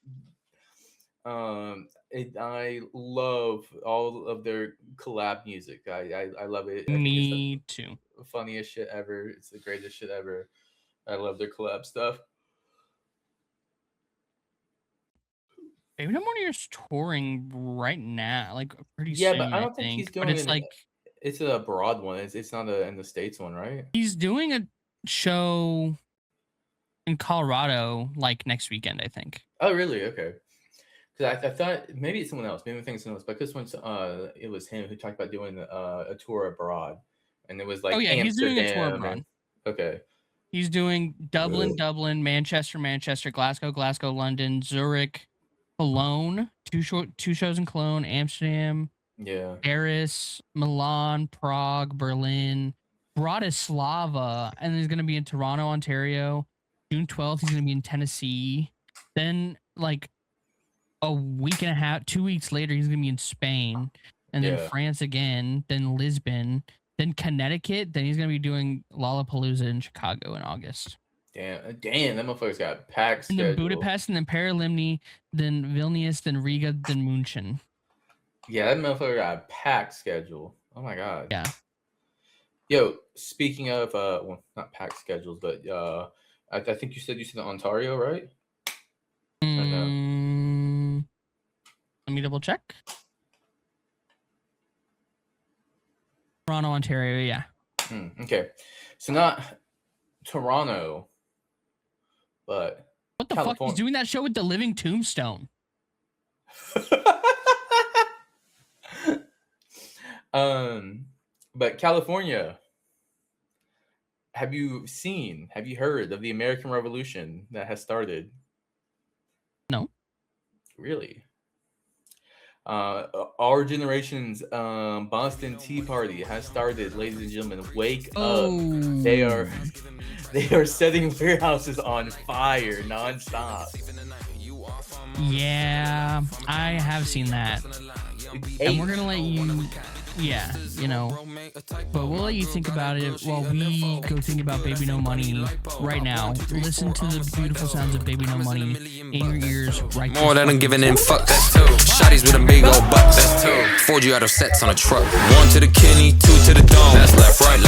I love all of their collab music. I love it. I think it's Me too. the funniest shit ever. It's the greatest shit ever. I love their collab stuff. Baby No Money is touring right now, like pretty Yeah, soon. but I don't think he's But doing it's like it's a broad one. It's not a in the States one, right? he's doing a show in Colorado like next weekend, I think. Oh, really? Okay. Because I thought maybe it's someone else. Maybe I'm thinking someone else. But this one's it was him who talked about doing a tour abroad, and it was like Oh yeah, he's doing a tour Amsterdam abroad. okay. He's doing Dublin, Ugh. Dublin, Manchester, Manchester, Glasgow, Glasgow, London, Zurich, Cologne, two shows in Cologne, Amsterdam, Yeah. Paris, Milan, Prague, Berlin, Bratislava, and he's going to be in Toronto, Ontario. June 12th, he's going to be in Tennessee. Then, like, a week and a half, 2 weeks later, he's going to be in Spain. And then Yeah. France again, then Lisbon, then Connecticut. Then he's going to be doing Lollapalooza in Chicago in August. Damn, that motherfucker's got a packed And schedule. then Budapest, and then Paralimni, then Vilnius, then Riga, then München. Yeah, that motherfucker got a packed schedule. Oh my god. Yeah. Yo, speaking of well, not packed schedules, but I think you said Ontario, right? No. Let me double check. Toronto, Ontario, yeah. Okay, so not Toronto, but What the fuck? He's California. doing that show with the Living Tombstone. But California. Have you heard of the American Revolution that has started? No. Really? Our generation's Boston Tea Party has started, ladies and gentlemen. Wake up! They are setting warehouses on fire nonstop. Yeah, I have seen that. And we're gonna let you, yeah, you know, but we'll let you think about it while we go think about Baby No Money right now. Listen to the beautiful sounds of Baby No Money in your ears right now. More than I'm giving in fucks. That's two. Shotties with a big old bucks. That's two. 4G out of sets on a truck. 1 to the kidney, 2 to the dome. That's left, right,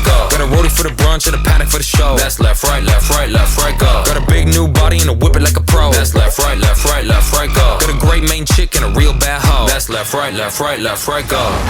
go. Got a rollie for the brunch and a paddock for the show. That's left, right, go. Got a big new body and a whip it like a pro. That's left, right, go. Got a great main chick and a real bad hoe. That's left, right, go.